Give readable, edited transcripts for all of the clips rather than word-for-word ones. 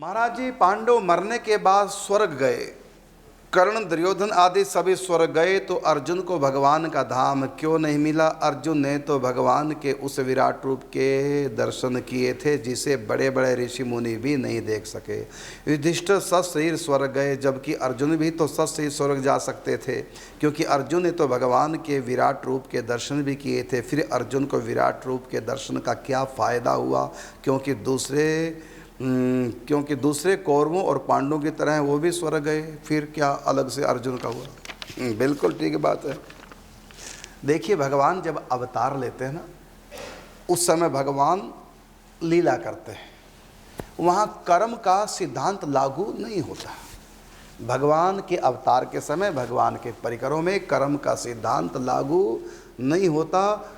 महाराज जी, पांडव मरने के बाद स्वर्ग गए, कर्ण दुर्योधन आदि सभी स्वर्ग गए, तो अर्जुन को भगवान का धाम क्यों नहीं मिला? अर्जुन ने तो भगवान के उस विराट रूप के दर्शन किए थे जिसे बड़े बड़े ऋषि मुनि भी नहीं देख सके। युधिष्ठिर सशरीर स्वर्ग गए, जबकि अर्जुन भी तो सशरीर स्वर्ग जा सकते थे, क्योंकि अर्जुन ने तो भगवान के विराट रूप के दर्शन भी किए थे। फिर अर्जुन को विराट रूप के दर्शन का क्या फ़ायदा हुआ? क्योंकि दूसरे कौरवों और पांडवों की तरह वो भी स्वर्ग गए, फिर क्या अलग से अर्जुन का हुआ? बिल्कुल ठीक बात है। देखिए, भगवान जब अवतार लेते हैं ना, उस समय भगवान लीला करते हैं, वहाँ कर्म का सिद्धांत लागू नहीं होता। भगवान के अवतार के समय भगवान के परिकरों में कर्म का सिद्धांत लागू नहीं होता,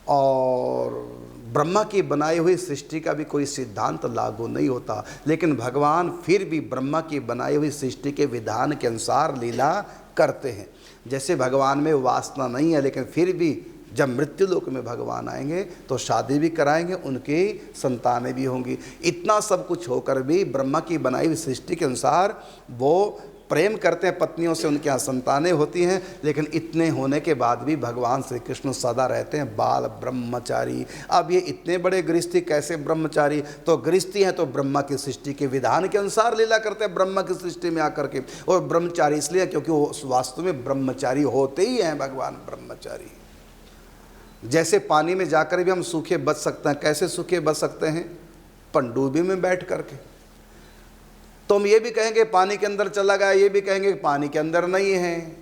और ब्रह्मा की बनाई हुई सृष्टि का भी कोई सिद्धांत लागू नहीं होता। लेकिन भगवान फिर भी ब्रह्मा की बनाई हुई सृष्टि के विधान के अनुसार लीला करते हैं। जैसे भगवान में वासना नहीं है, लेकिन फिर भी जब मृत्यु लोक में भगवान आएंगे तो शादी भी कराएंगे, उनकी संतानें भी होंगी। इतना सब कुछ होकर भी ब्रह्मा की बनाई हुई सृष्टि के अनुसार वो प्रेम करते हैं पत्नियों से, उनके यहाँ संतानें होती हैं। लेकिन इतने होने के बाद भी भगवान श्री कृष्ण सदा रहते हैं बाल ब्रह्मचारी। अब ये इतने बड़े गृहस्थी कैसे ब्रह्मचारी? तो गृहस्थी हैं तो ब्रह्मा की सृष्टि के विधान के अनुसार लीला करते हैं ब्रह्मा की सृष्टि में आकर के। और ब्रह्मचारी इसलिए क्योंकि वो वास्तव में ब्रह्मचारी होते ही हैं भगवान ब्रह्मचारी। जैसे पानी में जाकर भी हम सूखे बच सकते हैं, कैसे सूखे बच सकते हैं? पनडुब्बी में बैठ करके। तो हम ये भी कहेंगे पानी के अंदर चला गया, ये भी कहेंगे पानी के अंदर नहीं है।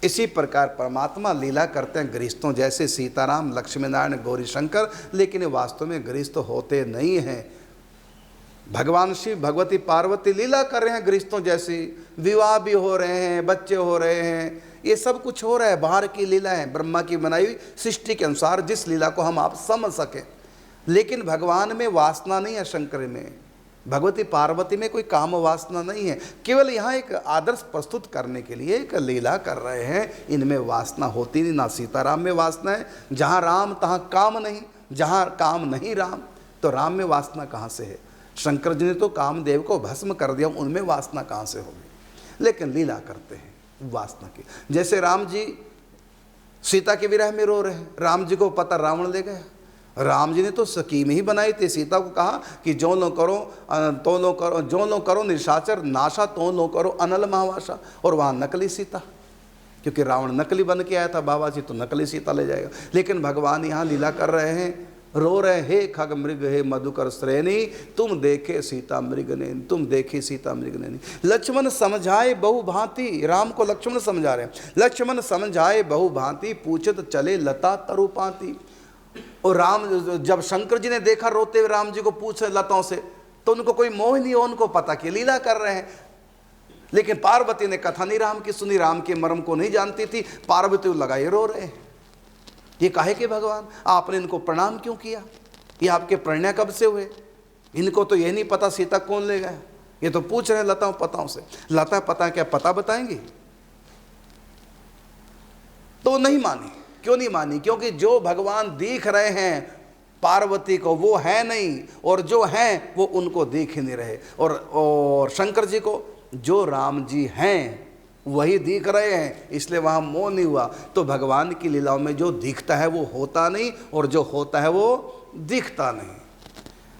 इसी प्रकार परमात्मा लीला करते हैं गृहस्थों जैसे, सीताराम, लक्ष्मी नारायण, गौरी शंकर, लेकिन वास्तव में गृहस्थ होते नहीं हैं। भगवान शिव, भगवती पार्वती लीला कर रहे हैं गृहस्थों जैसी, विवाह भी हो रहे हैं, बच्चे हो रहे हैं, ये सब कुछ हो रहा है। बाहर की लीला है, ब्रह्मा की बनाई हुई सृष्टि के अनुसार जिस लीला को हम आप समझ सकें। लेकिन भगवान में वासना नहीं है, शंकर में, भगवती पार्वती में कोई काम वासना नहीं है। केवल यहाँ एक आदर्श प्रस्तुत करने के लिए एक लीला कर रहे हैं। इनमें वासना होती नहीं, ना सीताराम में वासना है। जहाँ राम तहाँ काम नहीं, जहाँ काम नहीं राम, तो राम में वासना कहाँ से है? शंकर जी ने तो कामदेव को भस्म कर दिया, उनमें वासना कहाँ से होगी? लेकिन लीला करते हैं वासना की। जैसे राम जी सीता के विरह में रो रहे हैं, राम जी को पता रावण ले गया। राम जी ने तो स्कीम ही बनाई थी, सीता को कहा कि जो लो करो तो लो करो, जो लो करो निशाचर नाशा, तो लो करो अनल महावासा। और वहाँ नकली सीता, क्योंकि रावण नकली बन के आया था बाबा जी, तो नकली सीता ले जाएगा। लेकिन भगवान यहाँ लीला कर रहे हैं, रो रहे, हे खग मृग हे मधुकर श्रेणी, तुम देखे सीता मृग नैनी, तुम देखे सीता मृग नैनी। लक्ष्मण समझाए बहु भांति, राम को लक्ष्मण समझा रहे हैं, लक्ष्मण समझाए बहु भांति, पूछत चले लता तरुपाती। और राम, जब शंकर जी ने देखा रोते हुए राम जी को पूछ रहे लताओं से, तो उनको कोई मोह नहीं हो, उनको पता कि लीला कर रहे हैं। लेकिन पार्वती ने कथा नहीं राम की सुनी, राम के मर्म को नहीं जानती थी। पार्वती लगाए रो रहे, ये काहे के भगवान आपने इनको प्रणाम क्यों किया? ये आपके प्रणय कब से हुए? इनको तो ये नहीं पता सीता कौन ले गया। ये तो पूछ रहे हैं लताओं पताओं से। लता पता क्या पता बताएंगी? तो नहीं मानी। क्यों नहीं मानी? क्योंकि जो भगवान दिख रहे हैं पार्वती को वो है नहीं, और जो हैं वो उनको दिख ही नहीं रहे। और शंकर जी को जो राम जी हैं वही दिख रहे हैं, इसलिए वहाँ मोह नहीं हुआ। तो भगवान की लीलाओं में जो दिखता है वो होता नहीं, और जो होता है वो दिखता नहीं।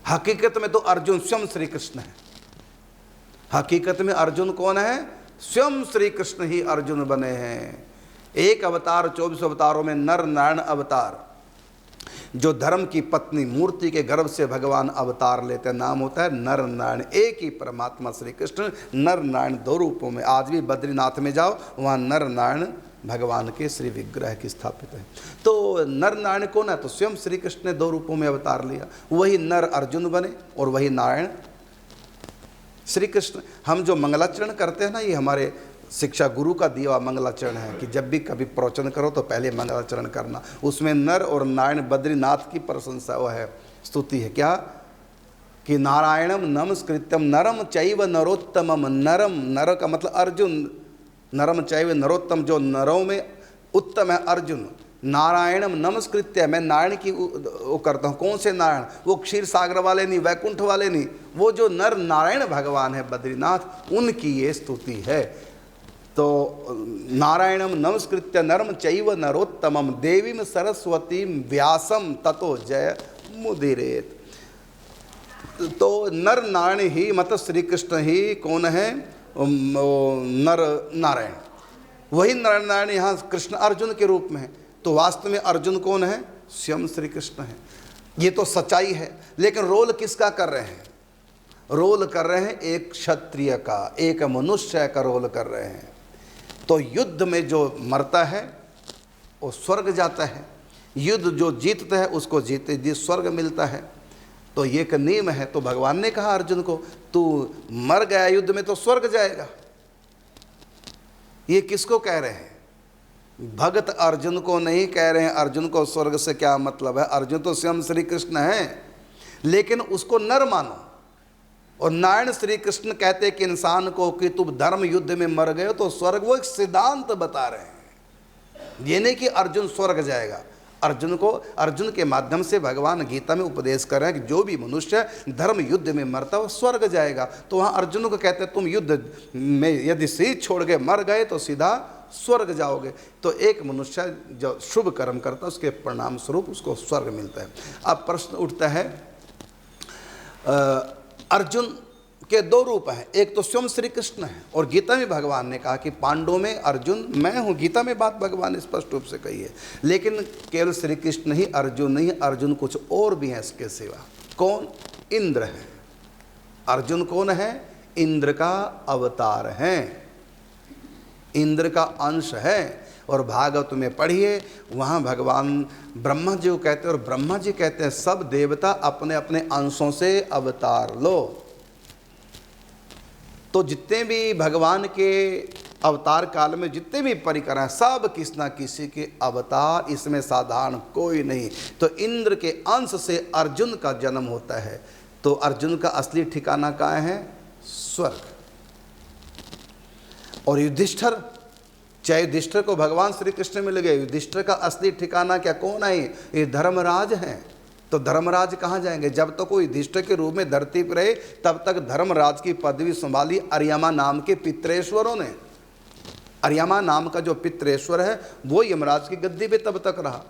हकीकत में तो अर्जुन स्वयं श्री कृष्ण है। हकीकत में अर्जुन कौन है? स्वयं श्री कृष्ण ही अर्जुन बने हैं। एक अवतार 24 अवतारों में नर नारायण अवतार, जो धर्म की पत्नी मूर्ति के गर्भ से भगवान अवतार लेते हैं, नाम होता है नर नारायण। एक ही परमात्मा श्री कृष्ण नर नारायण दो रूपों में। आज भी बद्रीनाथ में जाओ, वहाँ नर नारायण भगवान के श्री विग्रह की स्थापित है। तो नर नारायण कौन है? तो स्वयं श्री कृष्ण ने दो रूपों में अवतार लिया। वही नर अर्जुन बने और वही नारायण श्री कृष्ण। हम जो मंगलाचरण करते हैं ना, ये हमारे शिक्षा गुरु का दिया मंगलाचरण है कि जब भी कभी प्रवचन करो तो पहले मंगलाचरण करना। उसमें नर और नारायण बद्रीनाथ की प्रशंसा वो है, स्तुति है। क्या कि नारायणम नमस्कृत्यम नरम चैव नरोत्तमम। नरम, नर का मतलब अर्जुन, नरम चैव नरोत्तम, जो नरों में उत्तम है अर्जुन। नारायणम नमस्कृत्य, मैं नारायण की वो करता हूँ। कौन से नारायण? वो क्षीर सागर वाले नहीं, वैकुंठ वाले नहीं, वो जो नर नारायण भगवान है बद्रीनाथ, उनकी ये स्तुति है। तो नारायणम नमस्कृत्य नरम चैव नरोत्तमम देवीम सरस्वतीम व्यासम ततो जय मुदिरेत। तो नर नारायण ही मतलब श्री कृष्ण ही कौन है? नर नारायण, वही नर नारायण यहाँ कृष्ण अर्जुन के रूप में है। तो वास्तव में अर्जुन कौन है? स्वयं श्री कृष्ण है। ये तो सच्चाई है, लेकिन रोल किसका कर रहे हैं? रोल कर रहे हैं एक क्षत्रिय का, एक मनुष्य का रोल कर रहे हैं। तो युद्ध में जो मरता है वो स्वर्ग जाता है, युद्ध जो जीतता है उसको जीते जी स्वर्ग मिलता है। तो ये एक नियम है। तो भगवान ने कहा अर्जुन को, तू मर गया युद्ध में तो स्वर्ग जाएगा। ये किसको कह रहे हैं? भगत अर्जुन को नहीं कह रहे हैं। अर्जुन को स्वर्ग से क्या मतलब है? अर्जुन तो स्वयं श्री कृष्ण है, लेकिन उसको नर मानो। और नारायण श्री कृष्ण कहते कि इंसान को कि तुम धर्म युद्ध में मर गए हो तो स्वर्ग, वो एक सिद्धांत बता रहे हैं। ये नहीं कि अर्जुन स्वर्ग जाएगा। अर्जुन को, अर्जुन के माध्यम से भगवान गीता में उपदेश कर रहे हैं कि जो भी मनुष्य धर्म युद्ध में मरता है वो स्वर्ग जाएगा। तो वहाँ अर्जुन को कहते हैं तुम युद्ध में यदि शरीर छोड़ के मर गए तो सीधा स्वर्ग जाओगे। तो एक मनुष्य जो शुभ कर्म करता है उसके परिणाम स्वरूप उसको स्वर्ग मिलता है। अब प्रश्न उठता है, अर्जुन के दो रूप हैं, एक तो स्वयं श्री कृष्ण है, और गीता में भगवान ने कहा कि पांडवों में अर्जुन मैं हूँ। गीता में बात भगवान ने स्पष्ट रूप से कही है। लेकिन केवल श्री कृष्ण ही अर्जुन नहीं, अर्जुन कुछ और भी हैं इसके सिवा। कौन? इंद्र है। अर्जुन कौन है? इंद्र का अवतार है, इंद्र का अंश है। और भागवत में पढ़िए, वहाँ भगवान ब्रह्मा जी को कहते हैं, और ब्रह्मा जी कहते हैं सब देवता अपने अपने अंशों से अवतार लो। तो जितने भी भगवान के अवतार काल में जितने भी परिकर हैं सब किसी न किसी के अवतार, इसमें साधारण कोई नहीं। तो इंद्र के अंश से अर्जुन का जन्म होता है। तो अर्जुन का असली ठिकाना कहाँ है? स्वर्ग। और युधिष्ठिर, चाहे युधिष्ठिर को भगवान श्री कृष्ण मिल गए, युधिष्ठिर का असली ठिकाना क्या? कौन है? ये धर्मराज हैं। तो धर्मराज कहाँ जाएंगे? जब तक वो युधिष्ठिर के रूप में धरती पर रहे तब तक धर्मराज की पदवी संभाली अर्यमा नाम के पितरेश्वरों ने। अर्यमा नाम का जो पितरेश्वर है वो यमराज की गद्दी पे तब तक रहा।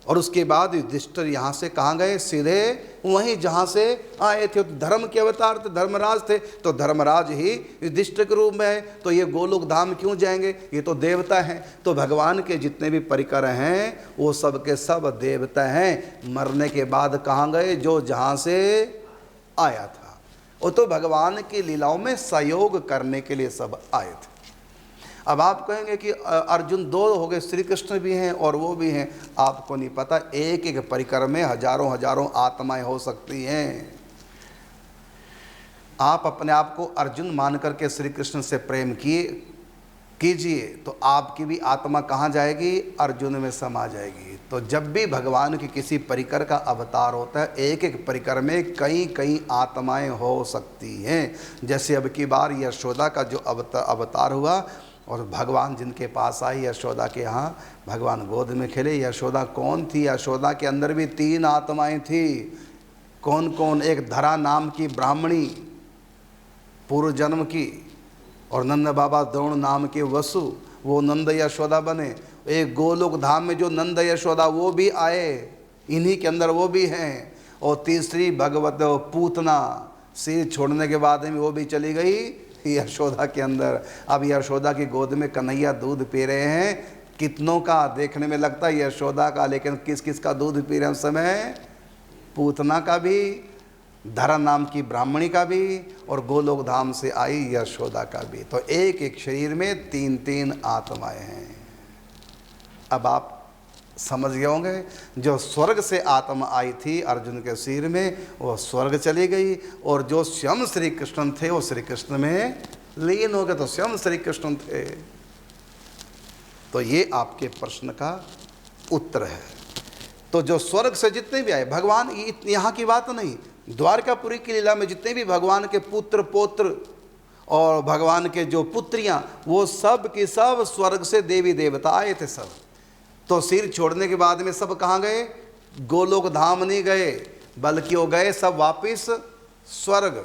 और उसके बाद युधिष्ठिर यहाँ से कहाँ गए? सीधे वहीं जहाँ से आए थे। तो धर्म के अवतार थे, धर्मराज थे। तो धर्मराज ही युधिष्ठिर के रूप में है। तो ये गोलोक धाम क्यों जाएंगे? ये तो देवता हैं। तो भगवान के जितने भी परिकर हैं वो सब के सब देवता हैं। मरने के बाद कहाँ गए? जो जहाँ से आया था। वो तो भगवान की लीलाओं में सहयोग करने के लिए सब आए थे। अब आप कहेंगे कि अर्जुन दो हो गए, श्री कृष्ण भी हैं और वो भी हैं। आपको नहीं पता, एक एक परिकर में हजारों हजारों आत्माएं हो सकती हैं। आप अपने आप को अर्जुन मान करके श्री कृष्ण से प्रेम कीजिए तो आपकी भी आत्मा कहाँ जाएगी? अर्जुन में समा जाएगी। तो जब भी भगवान की किसी परिकर का अवतार होता है, एक एक परिकर में कई कई आत्माएं हो सकती हैं। जैसे अब की बार यशोदा का जो अवतार हुआ और भगवान जिनके पास आई, यशोदा के यहाँ भगवान गोद में खेले। यशोदा कौन थी? यशोदा के अंदर भी तीन आत्माएं थी। कौन कौन? एक धरा नाम की ब्राह्मणी पूर्व जन्म की, और नंद बाबा द्रोण नाम के वसु, वो नंद यशोदा बने। एक गोलोक धाम में जो नंद यशोदा वो भी आए, इन्हीं के अंदर वो भी हैं। और तीसरी भगवत पूतना, सिर छोड़ने के बाद में वो भी चली गई यशोदा के अंदर। अब यशोदा की गोद में कन्हैया दूध पी रहे हैं। कितनों का देखने में लगता है यशोदा का, लेकिन किस किस का दूध पी रहे हैं उस समय? पूतना का भी, धरा नाम की ब्राह्मणी का भी, और गोलोक धाम से आई यशोदा का भी। तो एक एक शरीर में तीन तीन आत्माएं हैं। अब आप समझ गए होंगे, जो स्वर्ग से आत्मा आई थी अर्जुन के शरीर में वो स्वर्ग चली गई, और जो स्वयं श्री कृष्ण थे वो श्री कृष्ण में लीन हो गए। तो स्वयं श्री कृष्ण थे। तो ये आपके प्रश्न का उत्तर है। तो जो स्वर्ग से जितने भी आए भगवान, यहाँ की बात नहीं, द्वारकापुरी की लीला में जितने भी भगवान के पुत्र पौत्र और भगवान के जो पुत्रियां, वो सब की सब स्वर्ग से देवी देवता आए थे सब। तो सिर छोड़ने के बाद में सब कहाँ गए? गोलोक धाम नहीं गए, बल्कि वो गए सब वापिस स्वर्ग।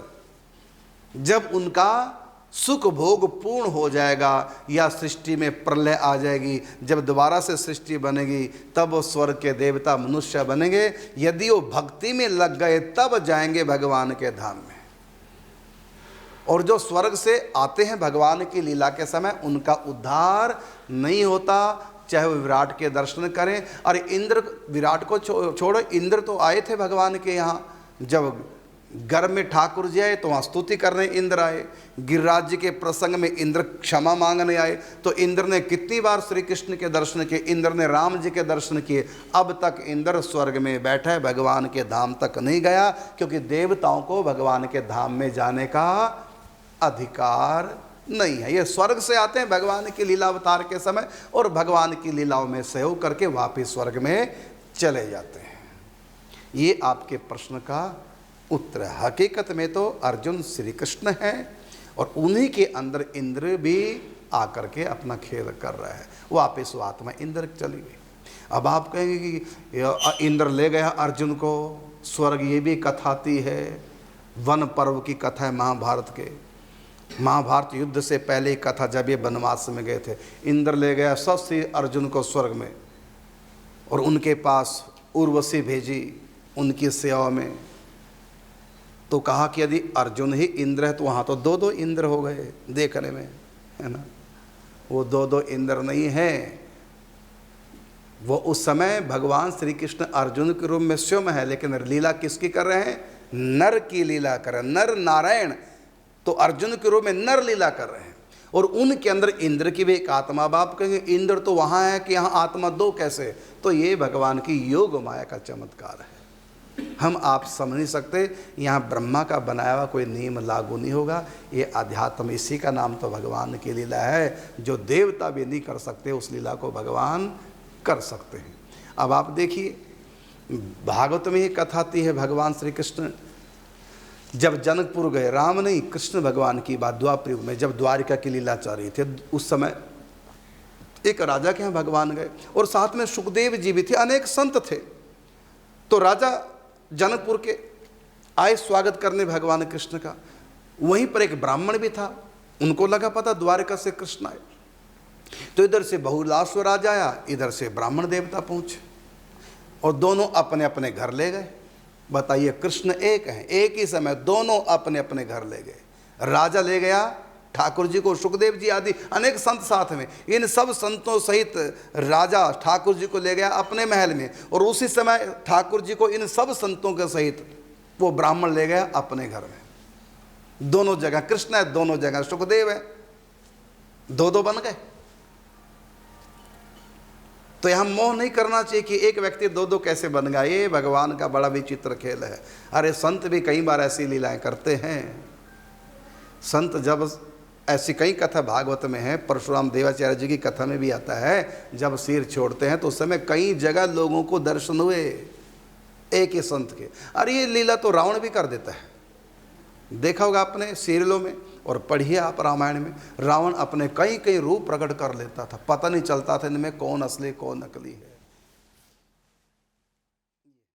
जब उनका सुख भोग पूर्ण हो जाएगा या सृष्टि में प्रलय आ जाएगी, जब दोबारा से सृष्टि बनेगी, तब वो स्वर्ग के देवता मनुष्य बनेंगे। यदि वो भक्ति में लग गए तब जाएंगे भगवान के धाम में। और जो स्वर्ग से आते हैं भगवान की लीला के समय, उनका उद्धार नहीं होता, चाहे वो विराट के दर्शन करें। और इंद्र, विराट को छोड़ो, इंद्र तो आए थे भगवान के यहाँ। जब गर्भ में ठाकुर जी आए तो वहाँ स्तुति करने इंद्र आए। गिरिराज जी के प्रसंग में इंद्र क्षमा मांगने आए। तो इंद्र ने कितनी बार श्री कृष्ण के दर्शन किए, इंद्र ने राम जी के दर्शन किए। अब तक इंद्र स्वर्ग में बैठा है, भगवान के धाम तक नहीं गया, क्योंकि देवताओं को भगवान के धाम में जाने का अधिकार नहीं है। ये स्वर्ग से आते हैं भगवान की लीला अवतार के समय और भगवान की लीलाओं में सहयोग करके वापिस स्वर्ग में चले जाते हैं। ये आपके प्रश्न का उत्तर है। हकीकत में तो अर्जुन श्री कृष्ण है और उन्हीं के अंदर इंद्र भी आकर के अपना खेल कर रहा है। वापिस वो आत्मा इंद्र चली गई। अब आप कहेंगे कि इंद्र ले गया अर्जुन को स्वर्ग, ये भी कथा आती है, वन पर्व की कथा है महाभारत के। महाभारत युद्ध से पहले की कथा, जब ये वनवास में गए थे, इंद्र ले गया सबसे अर्जुन को स्वर्ग में और उनके पास उर्वशी भेजी उनकी सेवा में। तो कहा कि यदि अर्जुन ही इंद्र है तो वहाँ तो दो दो इंद्र हो गए देखने में, है ना। वो दो दो इंद्र नहीं है, वो उस समय भगवान श्री कृष्ण अर्जुन के रूप में स्वयं है, लेकिन लीला किसकी कर रहे हैं? नर की लीला कर रहे हैं, नर नारायण। तो अर्जुन के रूप में नर लीला कर रहे हैं और उनके अंदर इंद्र की भी एक आत्मा। बाप कहेंगे इंद्र तो वहाँ है कि यहाँ आत्मा दो कैसे? तो ये भगवान की योग माया का चमत्कार है, हम आप समझ नहीं सकते। यहाँ ब्रह्मा का बनाया हुआ कोई नियम लागू नहीं होगा। ये अध्यात्म, इसी का नाम तो भगवान की लीला है। जो देवता भी नहीं कर सकते उस लीला को भगवान कर सकते हैं। अब आप देखिए भागवत में ही कथा आती है, भगवान श्री कृष्ण जब जनकपुर गए, राम नहीं कृष्ण भगवान की बात, द्वापर युग में जब द्वारिका की लीला चल रही थी, उस समय एक राजा के यहाँ भगवान गए और साथ में सुखदेव जी भी थे, अनेक संत थे। तो राजा जनकपुर के आए स्वागत करने भगवान कृष्ण का। वहीं पर एक ब्राह्मण भी था, उनको लगा पता द्वारिका से कृष्ण आए। तो इधर से बहुलास्वराज आया, इधर से ब्राह्मण देवता पहुंचे और दोनों अपने अपने घर ले गए। बताइए, कृष्ण एक हैं, एक ही समय दोनों अपने अपने घर ले गए। राजा ले गया ठाकुर जी को, सुखदेव जी आदि अनेक संत साथ में, इन सब संतों सहित राजा ठाकुर जी को ले गया अपने महल में। और उसी समय ठाकुर जी को इन सब संतों के सहित वो ब्राह्मण ले गया अपने घर में। दोनों जगह कृष्ण है, दोनों जगह सुखदेव है, दो दो बन गए। तो यहां मोह नहीं करना चाहिए कि एक व्यक्ति दो दो कैसे बन गया। ये भगवान का बड़ा विचित्र खेल है। अरे संत भी कई बार ऐसी लीलाएं करते हैं। संत जब ऐसी कई कथा भागवत में है, परशुराम देवाचार्य जी की कथा में भी आता है, जब सिर छोड़ते हैं तो उस समय कई जगह लोगों को दर्शन हुए एक ही संत के। अरे ये लीला तो रावण भी कर देता है, देखा होगा आपने सीरियलों में, और पढ़िए आप रामायण में, रावण अपने कई कई रूप प्रकट कर लेता था, पता नहीं चलता था इनमें कौन असली कौन नकली है।